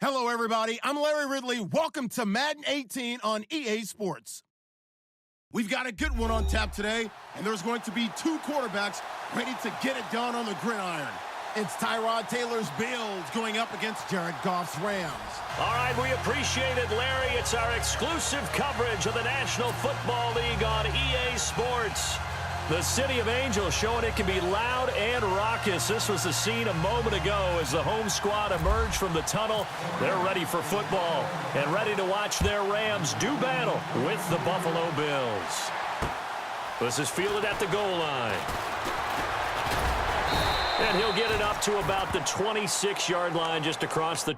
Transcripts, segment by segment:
Hello, everybody. I'm Larry Ridley. Welcome to Madden 18 on EA Sports. We've got a good one on tap today, and there's going to be two quarterbacks ready to get it done on the gridiron. It's Tyrod Taylor's Bills going up against Jared Goff's Rams. All right, we appreciate it, Larry. It's our exclusive coverage of the National Football League on EA Sports. The City of Angels showing it can be loud and raucous. This was the scene a moment ago as the home squad emerged from the tunnel. They're ready for football and ready to watch their Rams do battle with the Buffalo Bills. This is fielded at the goal line. And he'll get it up to about the 26-yard line just across the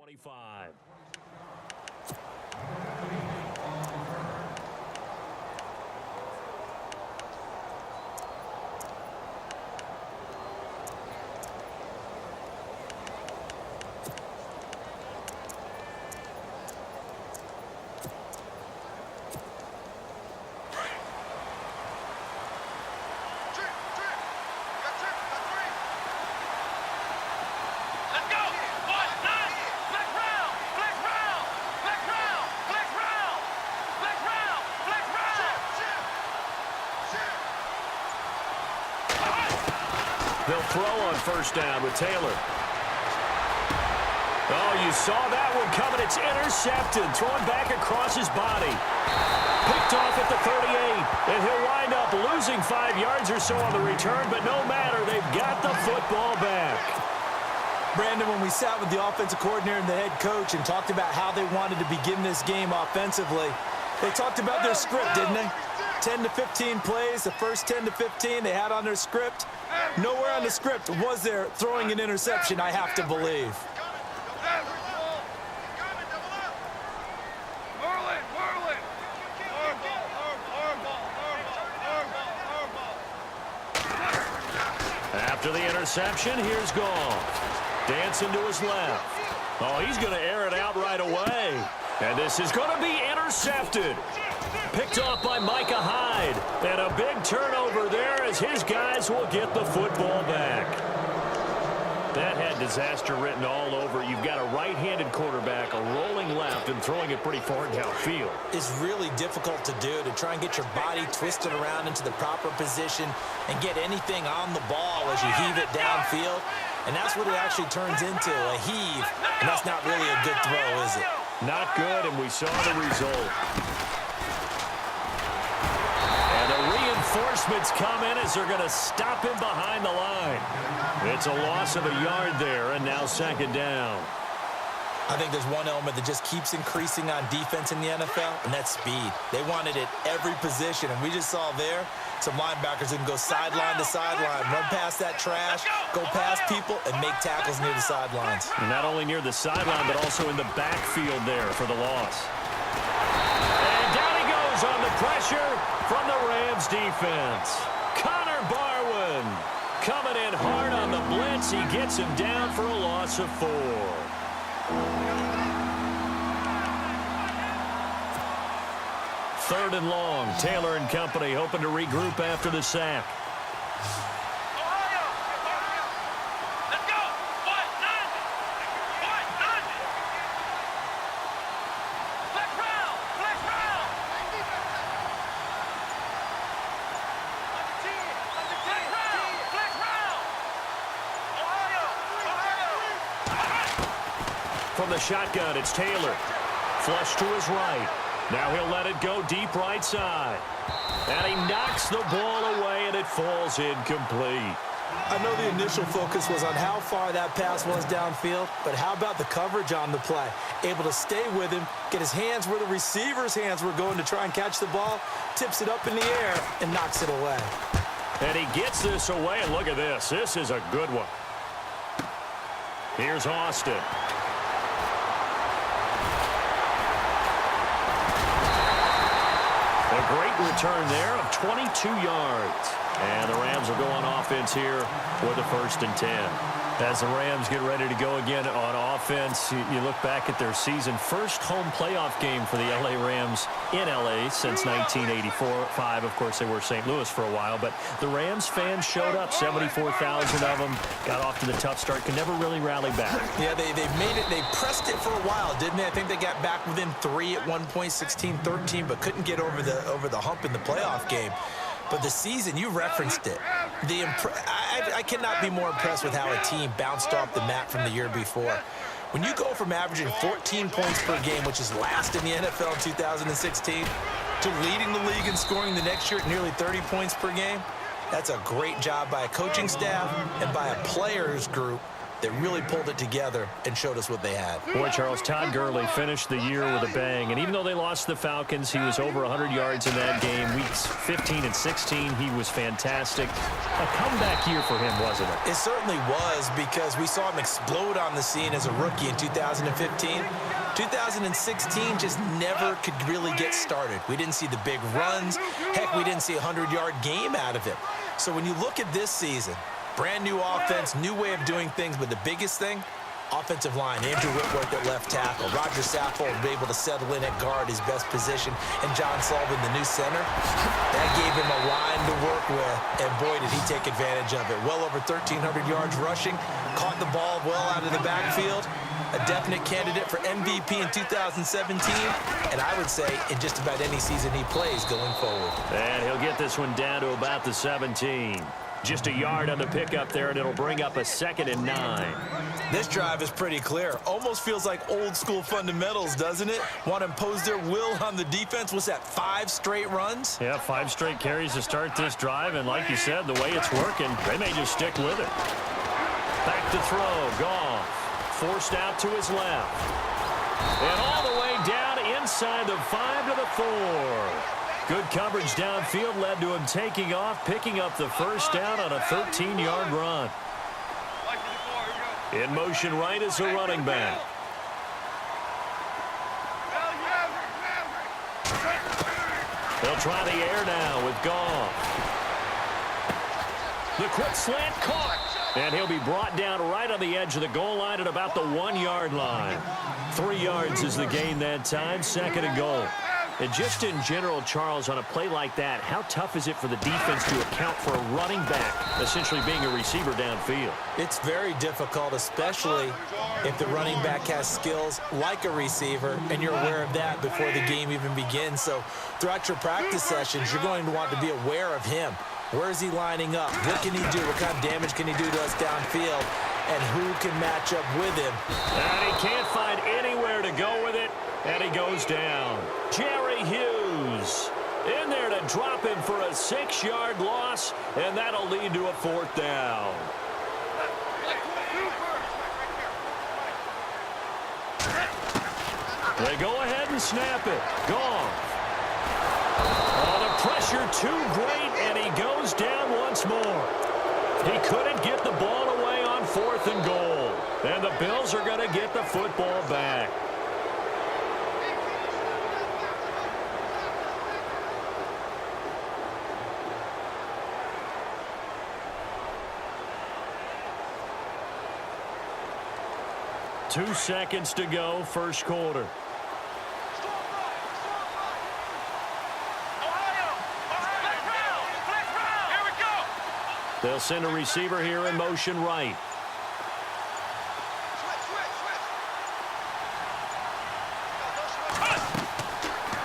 25. They'll throw on first down with Taylor. Oh, you saw that one coming. It's intercepted. Thrown back across his body. Picked off at the 38. And he'll wind up losing 5 yards or so on the return, but no matter. They've got the football back. Brandon, when we sat with the offensive coordinator and the head coach and talked about how they wanted to begin this game offensively, they talked about their script, didn't they? 10 to 15 plays, the first 10 to 15 they had on their script. Nowhere on the script was there throwing an interception, I have to believe. After the interception, here's Goff. Dancing to his left. Oh, he's going to air it out right away. And this is going to be intercepted. Picked off by Micah Hyde. And a big turnover there as his guys will get the football back. That had disaster written all over. You've got a right-handed quarterback, a rolling left, and throwing it pretty far downfield. It's really difficult to do, to try and get your body twisted around into the proper position and get anything on the ball as you heave it downfield. And that's what it actually turns into, a heave. And that's not really a good throw, is it? Not good, and we saw the result. And the reinforcements come in as they're going to stop him behind the line. It's a loss of a yard there, and now second down. I think there's one element that just keeps increasing on defense in the NFL, and that's speed. They want it at every position, and we just saw there some linebackers who can go sideline to sideline, run past that trash, go past people, and make tackles near the sidelines. And not only near the sideline, but also in the backfield there for the loss. And down he goes on the pressure from the Rams defense. Connor Barwin coming in hard on the blitz. He gets him down for a loss of 4. Third and long. Taylor and company hoping to regroup after the sack. From the shotgun, it's Taylor. Flush to his right. Now he'll let it go deep right side. And he knocks the ball away, and it falls incomplete. I know the initial focus was on how far that pass was downfield, but how about the coverage on the play? Able to stay with him, get his hands where the receiver's hands were going to try and catch the ball, tips it up in the air, and knocks it away. And he gets this away, and look at this. This is a good one. Here's Austin. A great return there of 22 yards. And the Rams will go on offense here with a 1st and 10. As the Rams get ready to go again on offense, you look back at their season. First home playoff game for the L.A. Rams in L.A. since 1984-5. Of course, they were St. Louis for a while. But the Rams fans showed up, 74,000 of them. Got off to the tough start, could never really rally back. Yeah, they made it. They pressed it for a while, didn't they? I think they got back within 3 at one point, 16-13, but couldn't get over the hump in the playoff game. But the season, you referenced it. I cannot be more impressed with how a team bounced off the mat from the year before. When you go from averaging 14 points per game, which is last in the NFL in 2016, to leading the league in scoring the next year at nearly 30 points per game, that's a great job by a coaching staff and by a players group that really pulled it together and showed us what they had. Boy, Charles, Todd Gurley finished the year with a bang. And even though they lost the Falcons, he was over 100 yards in that game. Weeks 15 and 16, he was fantastic. A comeback year for him, wasn't it? It certainly was, because we saw him explode on the scene as a rookie in 2015. 2016 just never could really get started. We didn't see the big runs. Heck, we didn't see a 100-yard game out of him. So when you look at this season, brand new offense, new way of doing things, but the biggest thing, offensive line. Andrew Whitworth at left tackle. Roger Saffold will be able to settle in at guard, his best position. And John Sullivan, the new center, that gave him a line to work with. And boy, did he take advantage of it. Well over 1,300 yards rushing. Caught the ball well out of the backfield. A definite candidate for MVP in 2017. And I would say in just about any season he plays going forward. And he'll get this one down to about the 17. Just a yard on the pickup there, and it'll bring up a 2nd and 9. This drive is pretty clear. Almost feels like old school fundamentals, doesn't it? Want to impose their will on the defense. Was that 5 straight runs? Yeah, 5 straight carries to start this drive, and like you said, the way it's working, they may just stick with it. Back to throw, Goff. Forced out to his left. And all the way down inside the 5 to the 4. Good coverage downfield led to him taking off, picking up the first down on a 13-yard run. In motion right is a running back. They'll try the air now with Goff. The quick slant caught. And he'll be brought down right on the edge of the goal line at about the 1-yard line. 3 yards is the gain that time, 2nd and goal. And just in general, Charles, on a play like that, how tough is it for the defense to account for a running back essentially being a receiver downfield? It's very difficult, especially if the running back has skills like a receiver, and you're aware of that before the game even begins. So throughout your practice sessions, you're going to want to be aware of him. Where is he lining up? What can he do? What kind of damage can he do to us downfield? And who can match up with him? And he can't find anywhere to go with it. And he goes down. Jerry Hughes in there to drop him for a 6-yard loss, and that'll lead to a 4th down. They go ahead and snap it. Goff. Oh, the pressure too great, and he goes down once more. He couldn't get the ball away on 4th and goal. And the Bills are going to get the football back. Two seconds to go, first quarter. They'll send a receiver here in motion right.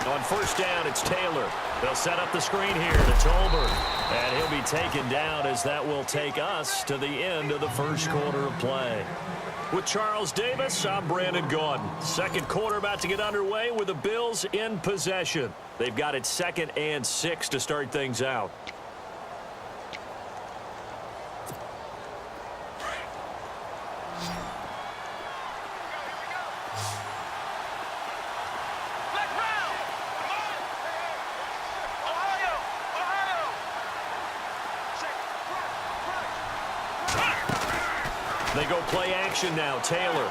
On first down, it's Taylor. They'll set up the screen here to Tolbert. And he'll be taken down as that will take us to the end of the first quarter of play. With Charles Davis, I'm Brandon Gaudin. Second quarter about to get underway with the Bills in possession. They've got it 2nd and 6 to start things out. They go play action now. Taylor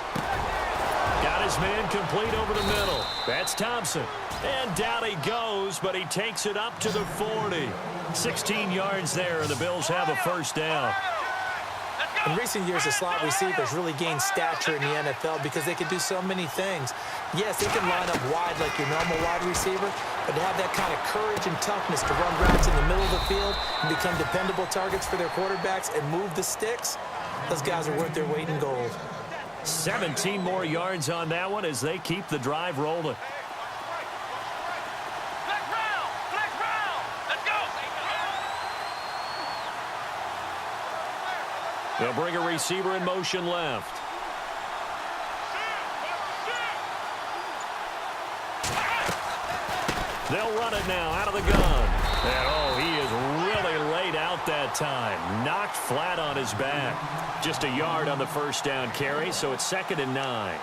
got his man complete over the middle. That's Thompson. And down he goes, but he takes it up to the 40. 16 yards there, and the Bills have a first down. In recent years, the slot receivers really gained stature in the NFL because they can do so many things. Yes, they can line up wide like your normal wide receiver, but to have that kind of courage and toughness to run routes in the middle of the field and become dependable targets for their quarterbacks and move the sticks, those guys are worth their weight in gold. 17 more yards on that one as they keep the drive rolling. They'll bring a receiver in motion left. They'll run it now out of the gun. And, oh, he is really laid out out that time. Knocked flat on his back. Just a yard on the first down carry, so it's 2nd and 9.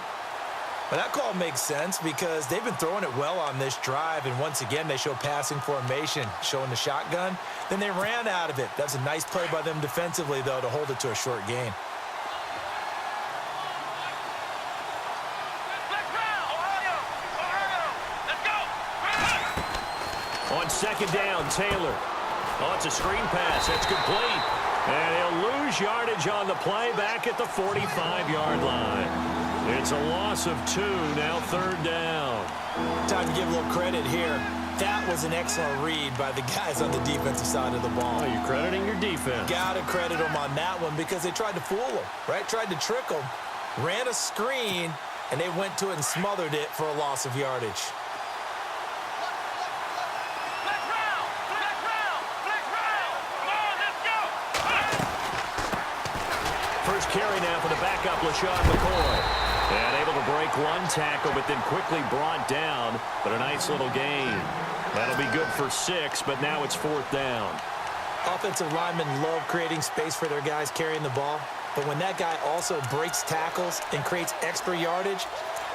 Well, that call makes sense because they've been throwing it well on this drive, and once again, they show passing formation, showing the shotgun. Then they ran out of it. That's a nice play by them defensively, though, to hold it to a short gain. On 2nd down, Taylor. Oh, it's a screen pass. It's complete. And he'll lose yardage on the play back at the 45-yard line. It's a loss of 2, now 3rd down. Time to give a little credit here. That was an excellent read by the guys on the defensive side of the ball. Oh, you're crediting your defense. Got to credit them on that one because they tried to fool them, right? Tried to trick them, ran a screen, and they went to it and smothered it for a loss of yardage. First carry now for the backup, LaShawn McCoy. And able to break one tackle, but then quickly brought down. But a nice little gain. That'll be good for 6, but now it's 4th down. Offensive linemen love creating space for their guys carrying the ball. But when that guy also breaks tackles and creates extra yardage,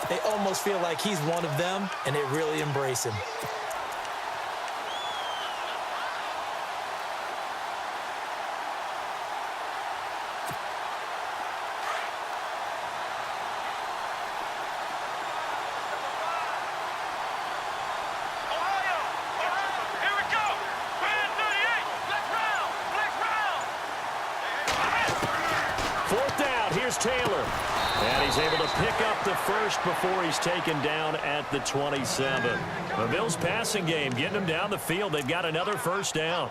they almost feel like he's one of them, and they really embrace him. Taylor. And he's able to pick up the first before he's taken down at the 27. The Bills passing game getting them down the field. They've got another first down.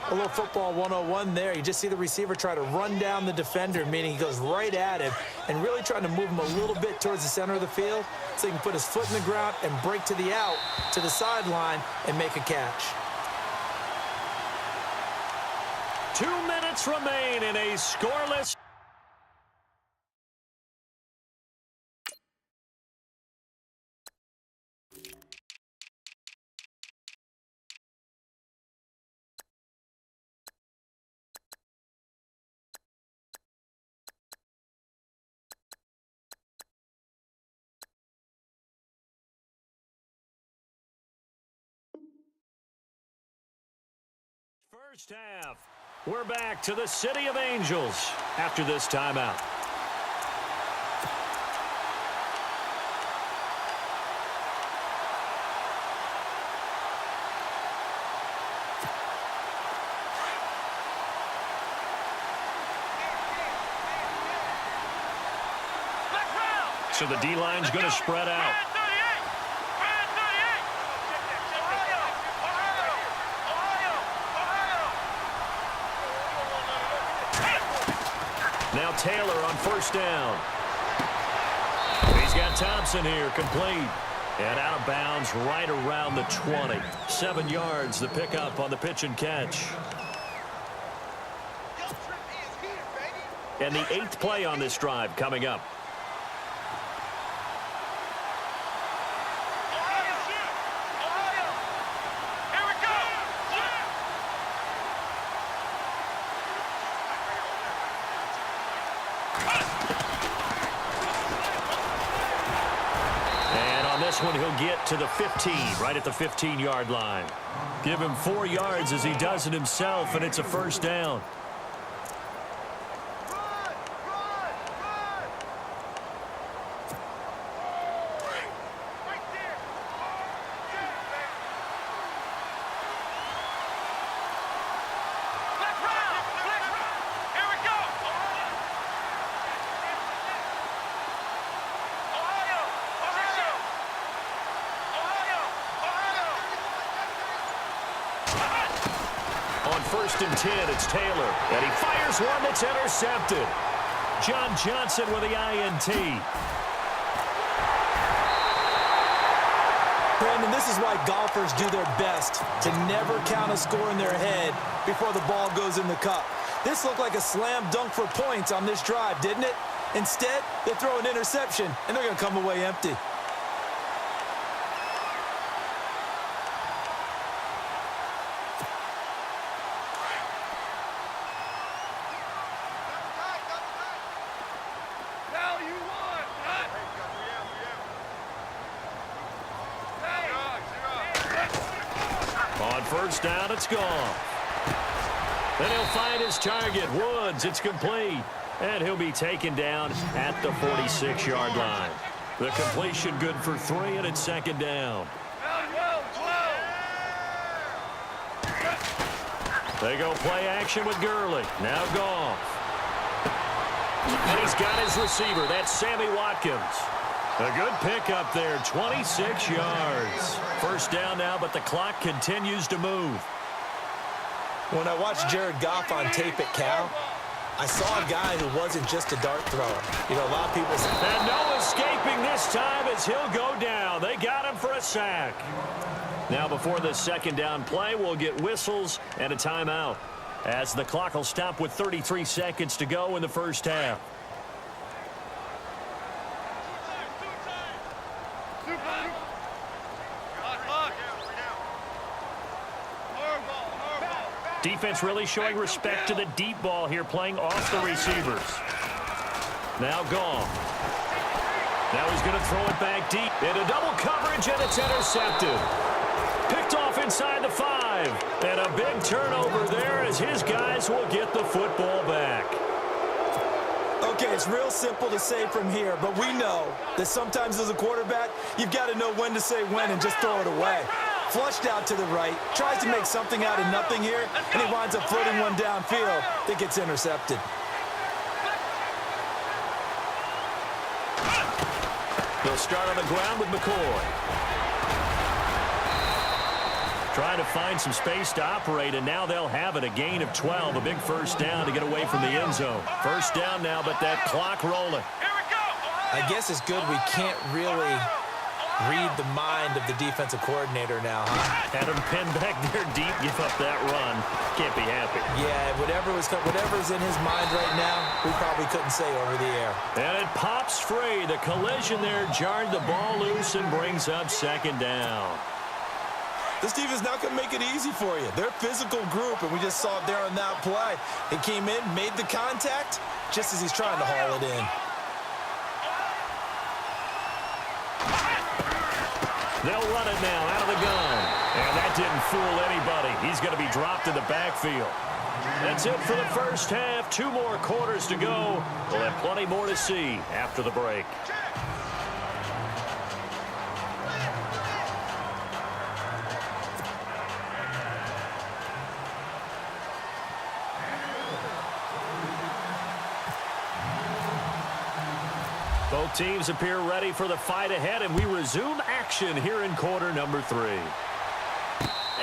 A little football 101 there. You just see the receiver try to run down the defender, meaning he goes right at him and really trying to move him a little bit towards the center of the field so he can put his foot in the ground and break to the out, to the sideline, and make a catch. 2 minutes remain in a scoreless. First half. We're back to the City of Angels after this timeout. So the D-line's going to spread out. Now Taylor on first down. He's got Thompson here, complete. And out of bounds right around the 20. 7 yards, the pickup on the pitch and catch. And the 8th play on this drive coming up. This one he'll get to the 15, right at the 15-yard line. Give him 4 yards as he does it himself, and it's a first down. First and 10, it's Taylor. And he fires one that's intercepted. John Johnson with the INT. Brandon, this is why golfers do their best to never count a score in their head before the ball goes in the cup. This looked like a slam dunk for points on this drive, didn't it? Instead, they throw an interception, and they're going to come away empty. first down, it's gone. Then he'll find his target, Woods. It's complete. And he'll be taken down at the 46-yard line. The completion good for 3, and it's second down. They go play action with Gurley. Now Goff. And he's got his receiver. That's Sammy Watkins. A good pickup there, 26 yards. First down now, but the clock continues to move. When I watched Jared Goff on tape at Cal, I saw a guy who wasn't just a dart thrower. You know, a lot of people say... And no escaping this time as he'll go down. They got him for a sack. Now before the second down play, we'll get whistles and a timeout, as the clock will stop with 33 seconds to go in the first half. Defense really showing respect to the deep ball here, playing off the receivers. Now Goff. Now he's going to throw it back deep into double coverage, and it's intercepted. Picked off inside the 5. And a big turnover there as his guys will get the football back. Okay, it's real simple to say from here, but we know that sometimes as a quarterback, you've got to know when to say when and just throw it away. Flushed out to the right, tries to make something out of nothing here, and he winds up floating one downfield that gets intercepted. They'll start on the ground with McCoy. Trying to find some space to operate, and now they'll have it. A gain of 12, a big first down to get away from the end zone. First down now, but that clock rolling. I guess it's good we can't really read the mind of the defensive coordinator now, huh? Had him pinned back there deep, give up that run. Can't be happy. Yeah, whatever's in his mind right now, we probably couldn't say over the air. And it pops free. The collision there jarred the ball loose and brings up second down. This defense not going to make it easy for you. They're a physical group, and we just saw it there on that play. He came in, made the contact, just as he's trying to haul it in. They'll run it now out of the gun. And that didn't fool anybody. He's going to be dropped in the backfield. That's it for the first half. 2 more quarters to go. We'll have plenty more to see after the break. Both teams appear ready for the fight ahead, and we resume action here in quarter number 3.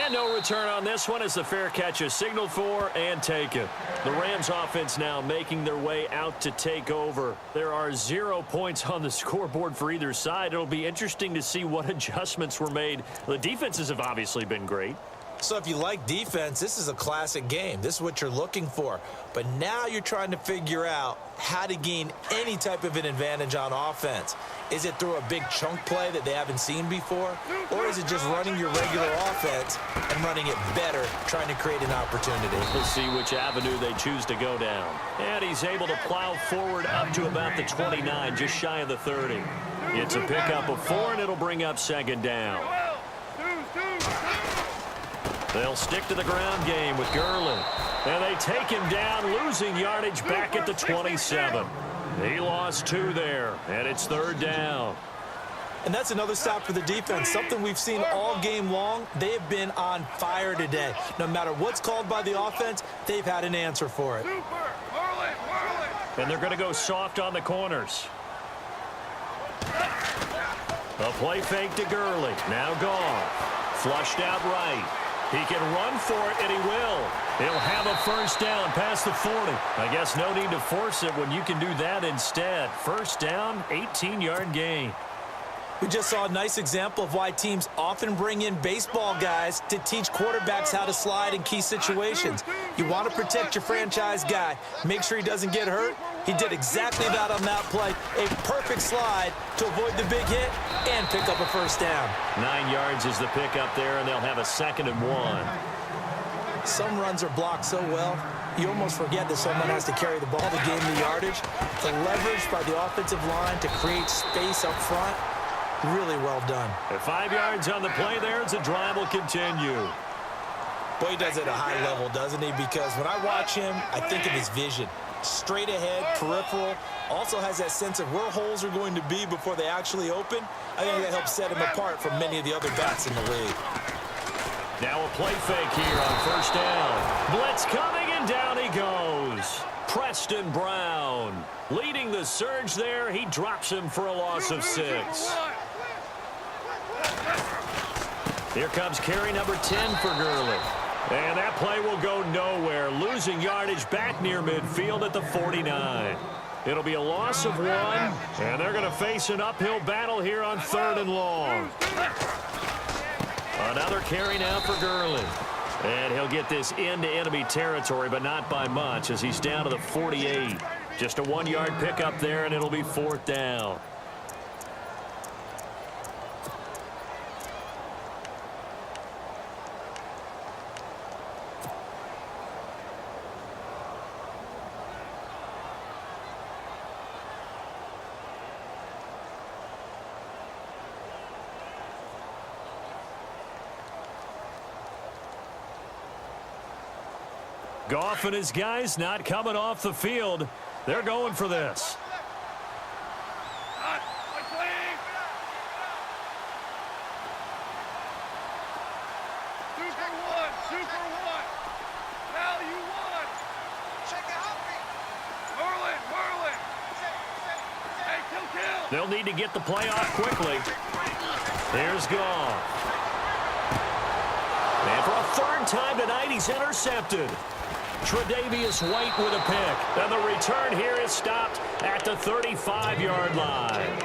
And no return on this one as the fair catch is signaled for and taken. The Rams offense now making their way out to take over. There are 0 points on the scoreboard for either side. It'll be interesting to see what adjustments were made. The defenses have obviously been great. So if you like defense, this is a classic game. This is what you're looking for. But now you're trying to figure out how to gain any type of an advantage on offense. Is it through a big chunk play that they haven't seen before? Or is it just running your regular offense and running it better, trying to create an opportunity? We'll see which avenue they choose to go down. And he's able to plow forward up to about the 29, just shy of the 30. It's a pickup of 4, and it'll bring up second down. They'll stick to the ground game with Gurley. And they take him down, losing yardage back at the 27. He lost 2 there, and it's third down. And that's another stop for the defense, something we've seen all game long. They have been on fire today. No matter what's called by the offense, they've had an answer for it. And they're going to go soft on the corners. A play fake to Gurley. Now Goff. Flushed out right. He can run for it, and he will. He'll have a first down past the 40. I guess no need to force it when you can do that instead. First down, 18-yard gain. We just saw a nice example of why teams often bring in baseball guys to teach quarterbacks how to slide in key situations. You want to protect your franchise guy. Make sure he doesn't get hurt. He did exactly that on that play. A perfect slide to avoid the big hit and pick up a first down. 9 yards is the pickup there, and they'll have a 2nd and 1. Some runs are blocked so well, you almost forget that someone has to carry the ball to gain the yardage. The leverage by the offensive line to create space up front, really well done. At 5 yards on the play there, as the drive will continue. Well, he does it at a high level, doesn't he? Because when I watch him, I think of his vision. Straight ahead, peripheral, also has that sense of where holes are going to be before they actually open. I think that helps set him apart from many of the other backs in the league. Now a play fake here on first down. Blitz coming, and down he goes. Preston Brown leading the surge there. He drops him for a loss of 6. Here comes carry number 10 for Gurley. And that play will go nowhere, losing yardage back near midfield at the 49. It'll be a loss of 1, and they're going to face an uphill battle here on 3rd and long. Another carry now for Gurley. And he'll get this into enemy territory, but not by much, as he's down to the 48. Just a 1-yard pickup there, and it'll be 4th down. Goff and his guys not coming off the field. They're going for this. They'll need to get the play off quickly. Here's Goff. And for a 3rd time tonight, he's intercepted. Tre'Davious White with a pick. And the return here is stopped at the 35-yard line.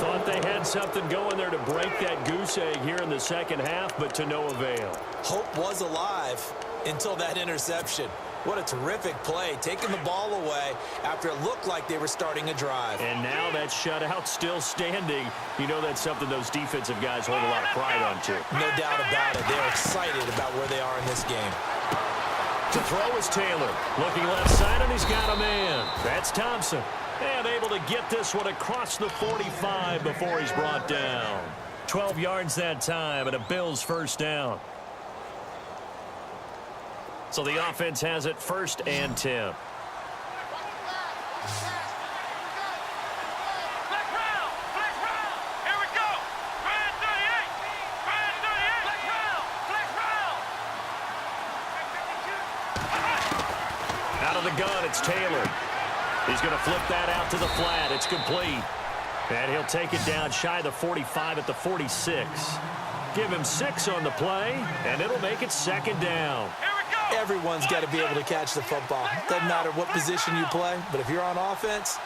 Thought they had something going there to break that goose egg here in the second half, but to no avail. Hope was alive until that interception. What a terrific play, taking the ball away after it looked like they were starting a drive. And now that shutout still standing. You know that's something those defensive guys hold a lot of pride on, too. No doubt about it. They're excited about where they are in this game. To throw is Taylor. Looking left side, and he's got a man. That's Thompson. And able to get this one across the 45 before he's brought down. 12 yards that time, and a Bills 1st down. So the offense has it 1st and 10. Out of the gun, it's Taylor. He's going to flip that out to the flat. It's complete. And he'll take it down shy of the 45 at the 46. Give him 6 on the play, and it'll make it 2nd down. Everyone's got to be able to catch the football. Doesn't matter what position you play, but if you're on offense,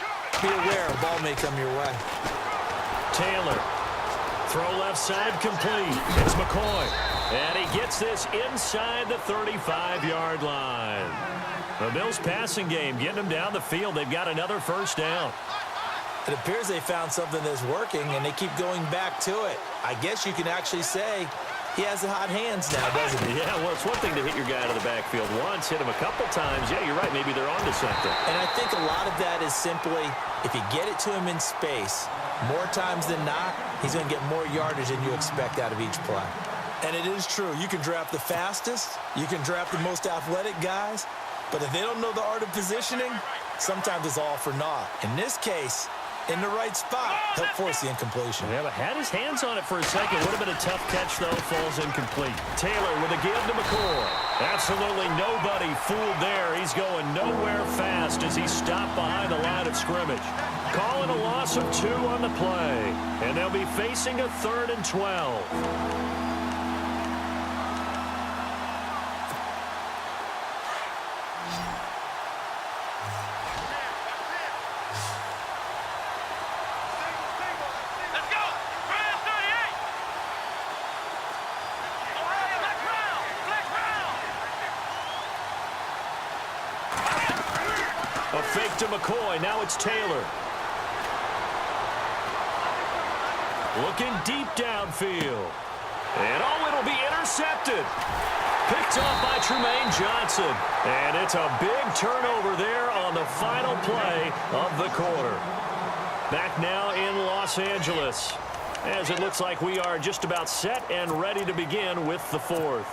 be aware a ball may come your way. Taylor. Throw left side complete. It's McCoy. And he gets this inside the 35-yard line. The Bills passing game getting them down the field. They've got another 1st down. It appears they found something that's working, and they keep going back to it. I guess you can actually say he has the hot hands now, doesn't he? Yeah, well, it's one thing to hit your guy out of the backfield once, hit him a couple times. Yeah, you're right. Maybe they're onto something. And I think a lot of that is simply if you get it to him in space, more times than not, he's going to get more yardage than you expect out of each play. And it is true. You can draft the fastest. You can draft the most athletic guys. But if they don't know the art of positioning, sometimes it's all for naught. In this case, in the right spot, help force the incompletion. Yeah, but had his hands on it for a second. Would have been a tough catch, though. Falls incomplete. Taylor with a give to McCoy. Absolutely nobody fooled there. He's going nowhere fast as he stopped behind the line of scrimmage. Calling a loss of 2 on the play. And they'll be facing a 3rd and 12. A fake to McCoy. Now it's Taylor. Looking deep downfield. And it'll be intercepted. Picked off by Trumaine Johnson. And it's a big turnover there on the final play of the quarter. Back now in Los Angeles, as it looks like we are just about set and ready to begin with the 4th.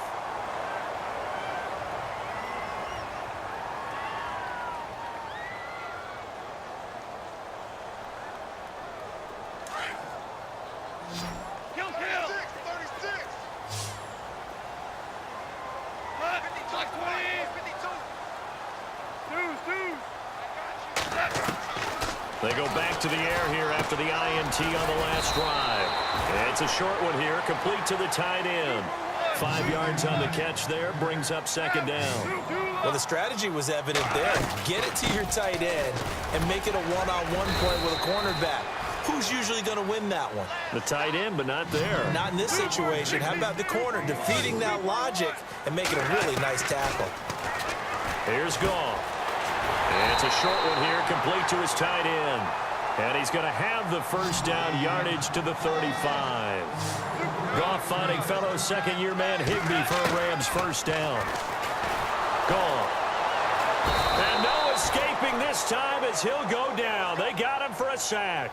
They go back to the air here after the INT on the last drive. And it's a short one here, complete to the tight end. 5 yards on the catch there, brings up second down. Well, the strategy was evident there. Get it to your tight end and make it a one-on-one play with a cornerback. Who's usually going to win that one? The tight end, but not there. Not in this situation. How about the corner defeating that logic and making a really nice tackle? Here's Goff. It's a short one here, complete to his tight end. And he's going to have the first down, yardage to the 35. Goff finding fellow second-year man Higbee for a Rams first down. Goff. And no escaping this time as he'll go down. They got him for a sack.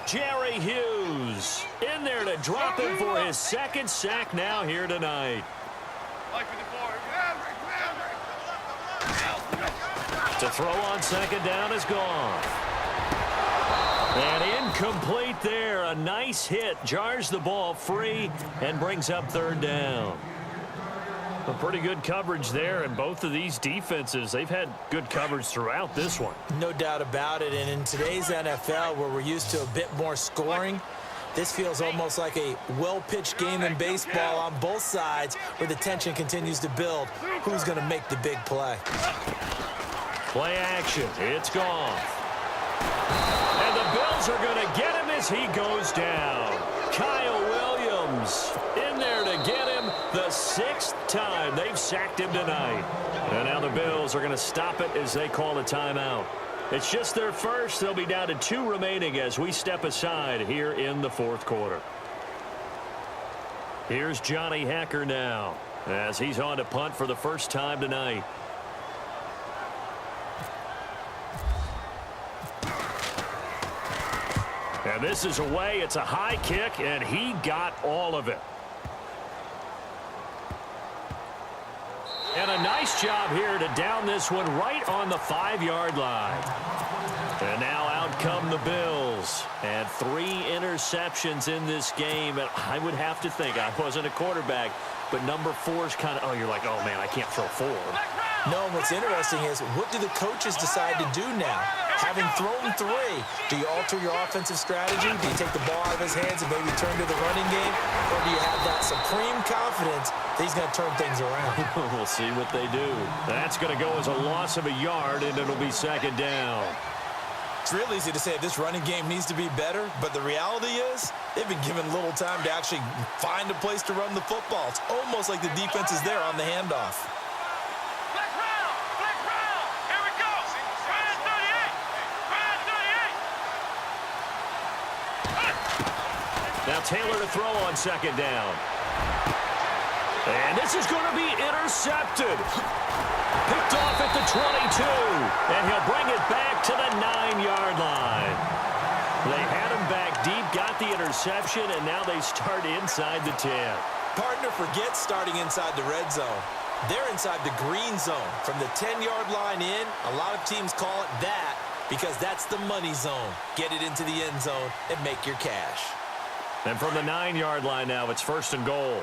Jerry Hughes in there to drop him for his second sack now here tonight. To throw on second down is Goff. And incomplete there. A nice hit. Jars the ball free and brings up third down. A pretty good coverage there, and both of these defenses, they've had good coverage throughout this one. No doubt about it, and in today's NFL, where we're used to a bit more scoring, this feels almost like a well-pitched game in baseball on both sides where the tension continues to build. Who's going to make the big play? Play action. It's Goff. And the Bills are going to get him as he goes down. Kyle Williams in there to get him the 6th time they've sacked him tonight. And now the Bills are going to stop it as they call a timeout. It's just their first. They'll be down to 2 remaining as we step aside here in the 4th quarter. Here's Johnny Hacker now as he's on to punt for the first time tonight. And this is away. It's a high kick, and he got all of it. And a nice job here to down this one right on the 5-yard line. And now out come the Bills. And 3 interceptions in this game. And I would have to think, I wasn't a quarterback, but number 4's kind of, you're like, oh, man, I can't throw 4. No, what's interesting is, what do the coaches decide to do now? Having thrown 3, do you alter your offensive strategy? Do you take the ball out of his hands and maybe turn to the running game? Or do you have that supreme confidence that he's going to turn things around? We'll see what they do. That's going to go as a loss of a yard, and it'll be second down. It's real easy to say this running game needs to be better, but the reality is they've been given little time to actually find a place to run the football. It's almost like the defense is there on the handoff. Now Taylor to throw on second down. And this is going to be intercepted. Picked off at the 22. And he'll bring it back to the 9-yard line. They had him back deep, got the interception, and now they start inside the 10. Partner, forget starting inside the red zone. They're inside the green zone. From the 10-yard line in, a lot of teams call it that because that's the money zone. Get it into the end zone and make your cash. And from the 9-yard line now, it's 1st and goal.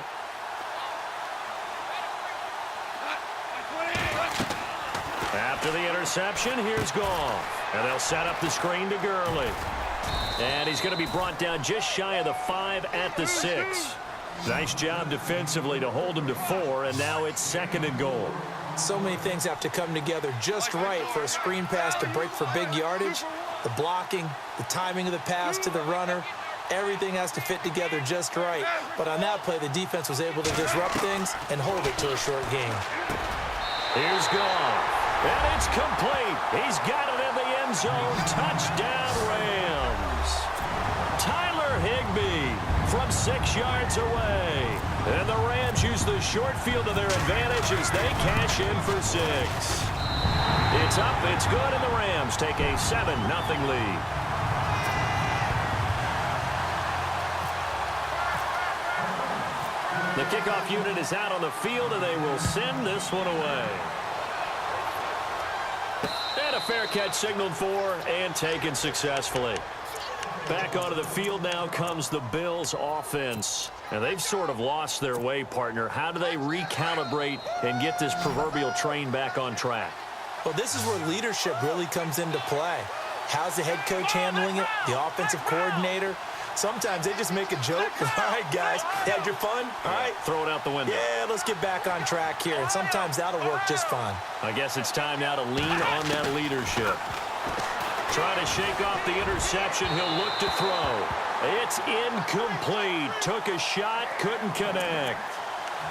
After the interception, here's Goff. And they'll set up the screen to Gurley. And he's going to be brought down just shy of the 5 at the 6. Nice job defensively to hold him to 4, and now it's 2nd and goal. So many things have to come together just right for a screen pass to break for big yardage. The blocking, the timing of the pass to the runner, everything has to fit together just right. But on that play, the defense was able to disrupt things and hold it to a short game. Here's Goff. And it's complete. He's got it in the end zone. Touchdown, Rams. Tyler Higbee from 6 yards away. And the Rams use the short field to their advantage as they cash in for 6. It's up, it's good, and the Rams take a 7-0 lead. The kickoff unit is out on the field, and they will send this one away. And a fair catch signaled for and taken successfully. Back onto the field now comes the Bills offense. And they've sort of lost their way, partner. How do they recalibrate and get this proverbial train back on track? Well, this is where leadership really comes into play. How's the head coach handling it? The offensive coordinator? Sometimes they just make a joke. All right, guys, had your fun? All right. Throw it out the window. Yeah, let's get back on track here. And sometimes that'll work just fine. I guess it's time now to lean on that leadership. Trying to shake off the interception. He'll look to throw. It's incomplete. Took a shot, couldn't connect.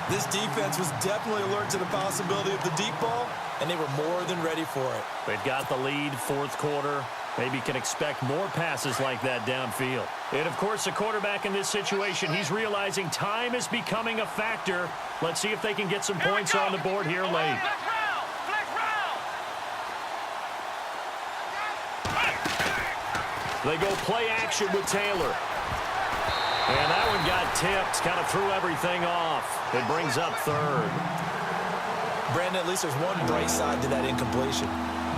This defense was definitely alert to the possibility of the deep ball, and they were more than ready for it. They've got the lead, fourth quarter. Maybe can expect more passes like that downfield. And, of course, the quarterback in this situation, he's realizing time is becoming a factor. Let's see if they can get some points on the board here late. They go play action with Taylor. And that one got tipped, kind of threw everything off. It brings up third. Brandon, at least there's one bright side to that incompletion.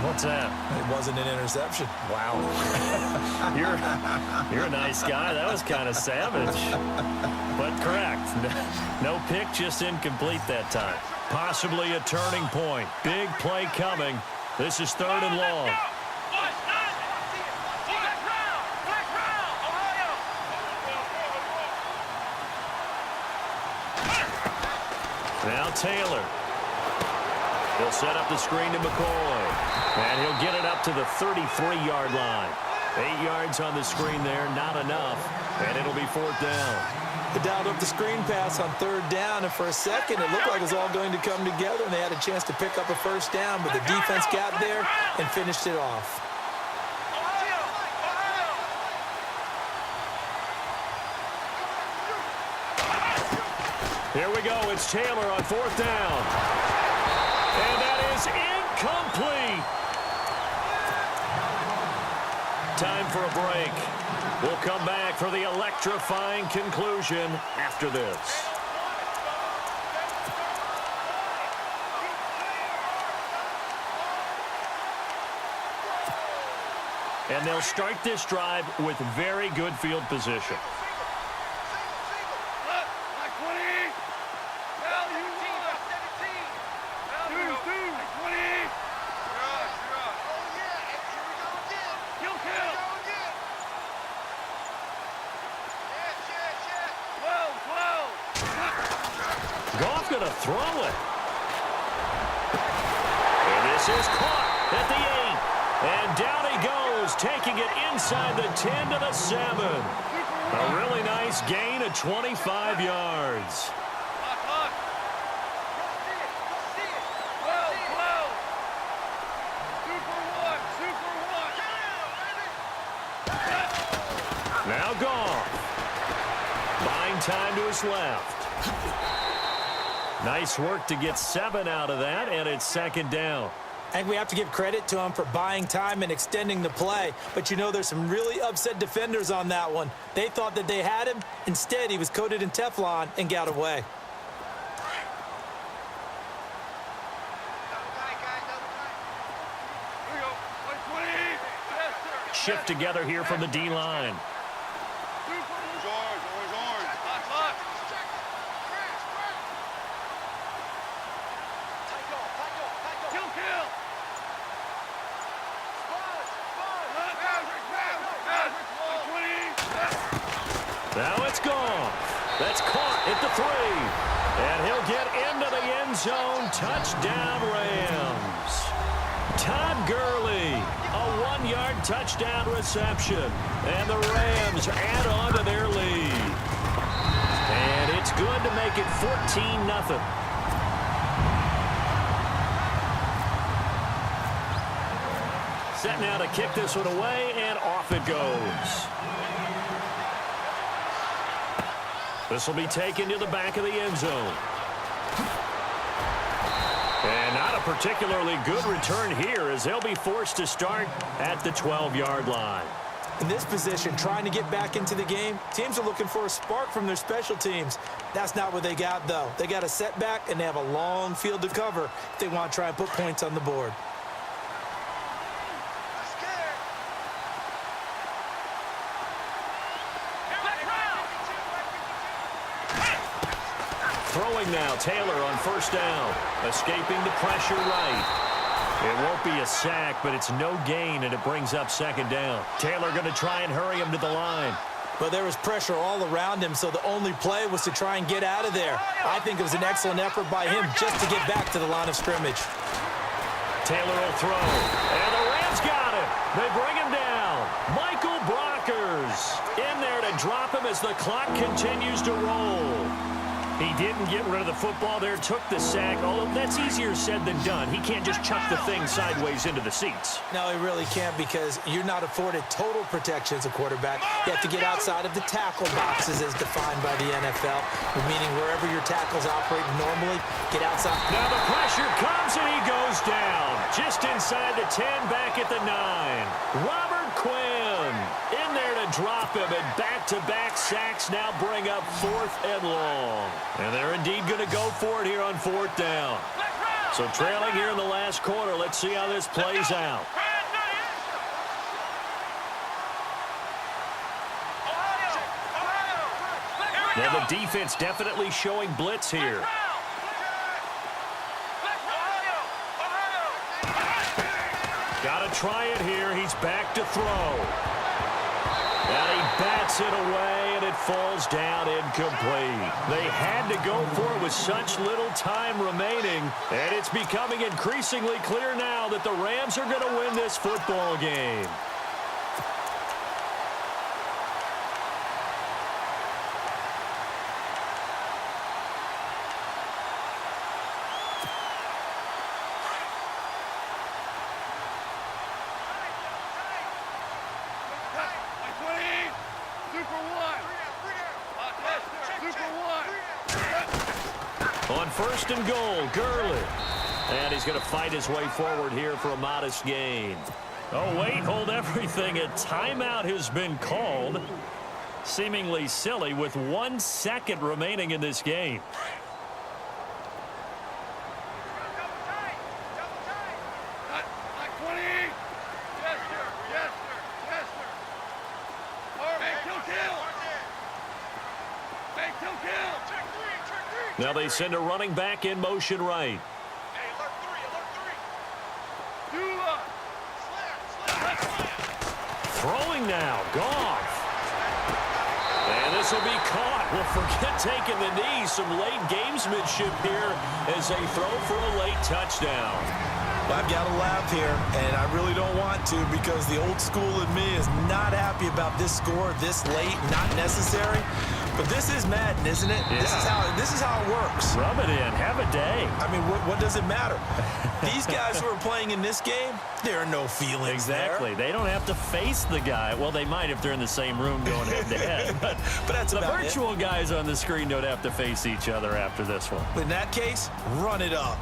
What's that? It wasn't an interception. Wow. You're a nice guy. That was kind of savage. But correct. No pick, just incomplete that time. Possibly a turning point. Big play coming. This is third and long. Now Taylor. He'll set up the screen to McCoy. And he'll get it up to the 33-yard line. 8 yards on the screen there, not enough. And it'll be fourth down. They dialed up the screen pass on third down, and for a second it looked like it was all going to come together, and they had a chance to pick up a first down, but the defense got there and finished it off. Here we go. It's Taylor on fourth down. And that is incomplete. Time for a break. We'll come back for the electrifying conclusion after this. And they'll start this drive with very good field position. Goff going to throw it. And this is caught at the 8. And down he goes, taking it inside the 10 to the 7. A really nice gain of 25 yards. Now Goff. Buying time to his left. Nice work to get 7 out of that, and it's second down. I think we have to give credit to him for buying time and extending the play. But, you know, there's some really upset defenders on that one. They thought that they had him. Instead, he was coated in Teflon and got away. Shift together here from the D-line. Now it's gone. That's caught at the 3. And he'll get into the end zone. Touchdown, Rams. Todd Gurley, a 1-yard touchdown reception. And the Rams add on to their lead. And it's good to make it 14-0. Set now to kick this one away, and off it goes. This will be taken to the back of the end zone. And not a particularly good return here as they'll be forced to start at the 12-yard line. In this position, trying to get back into the game, teams are looking for a spark from their special teams. That's not what they got, though. They got a setback, and they have a long field to cover if they want to try and put points on the board. Throwing now, Taylor on first down. Escaping the pressure right. It won't be a sack, but it's no gain, and it brings up second down. Taylor going to try and hurry him to the line. But there was pressure all around him, so the only play was to try and get out of there. I think it was an excellent effort by him just to get back to the line of scrimmage. Taylor will throw, and the Rams got him. They bring him down. Michael Brockers in there to drop him as the clock continues to roll. He didn't get rid of the football there, took the sack, although that's easier said than done. He can't just chuck the thing sideways into the seats. No, he really can't because you're not afforded total protection as a quarterback. You have to get outside of the tackle boxes as defined by the NFL, meaning wherever your tackles operate normally, get outside. Now the pressure comes and he goes down. Just inside the 10, back at the 9. Robert Quinn in there to drop him, and back-to-back sacks now bring up 4th and long. And they're indeed going to go for it here on 4th down. So trailing here in the last quarter, let's see how this plays out. Well, the defense definitely showing blitz here. Got to try it here. He's back to throw. And he bats it away, and it falls down incomplete. They had to go for it with such little time remaining, and it's becoming increasingly clear now that the Rams are going to win this football game. On 1st and goal, Gurley. And he's going to fight his way forward here for a modest gain. Oh, wait, hold everything. A timeout has been called. Seemingly silly with 1 second remaining in this game. Now they send a running back in motion right. Throwing now, Goff. And this will be caught. Well, forget taking the knee. Some late gamesmanship here as they throw for a late touchdown. I've got to laugh here, and I really don't want to because the old school in me is not happy about this score this late, not necessary. But this is Madden, isn't it? Yeah. This is how it works. Rub it in. Have a day. I mean, what does it matter? These guys who are playing in this game, there are no feelings exactly. there. They don't have to face the guy. Well, they might if they're in the same room going head-to-head. But that's the virtual guys on the screen don't have to face each other after this one. In that case, run it up.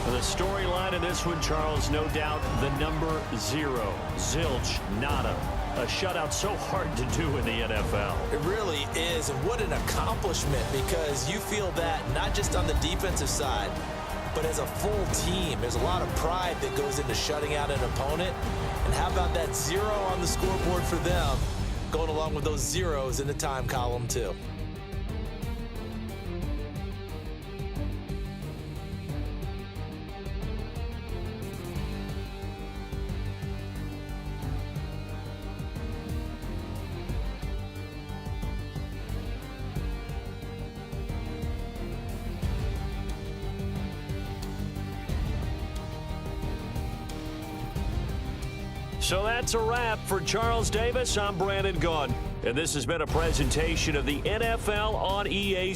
The storyline in this one, Charles, no doubt the number 0. Zilch, nada. A shutout so hard to do in the NFL. It really is, and what an accomplishment, because you feel that not just on the defensive side, but as a full team. There's a lot of pride that goes into shutting out an opponent. And how about that 0 on the scoreboard for them, going along with those zeros in the time column, too. So that's a wrap for Charles Davis. I'm Brandon Gaudin, and this has been a presentation of the NFL on EA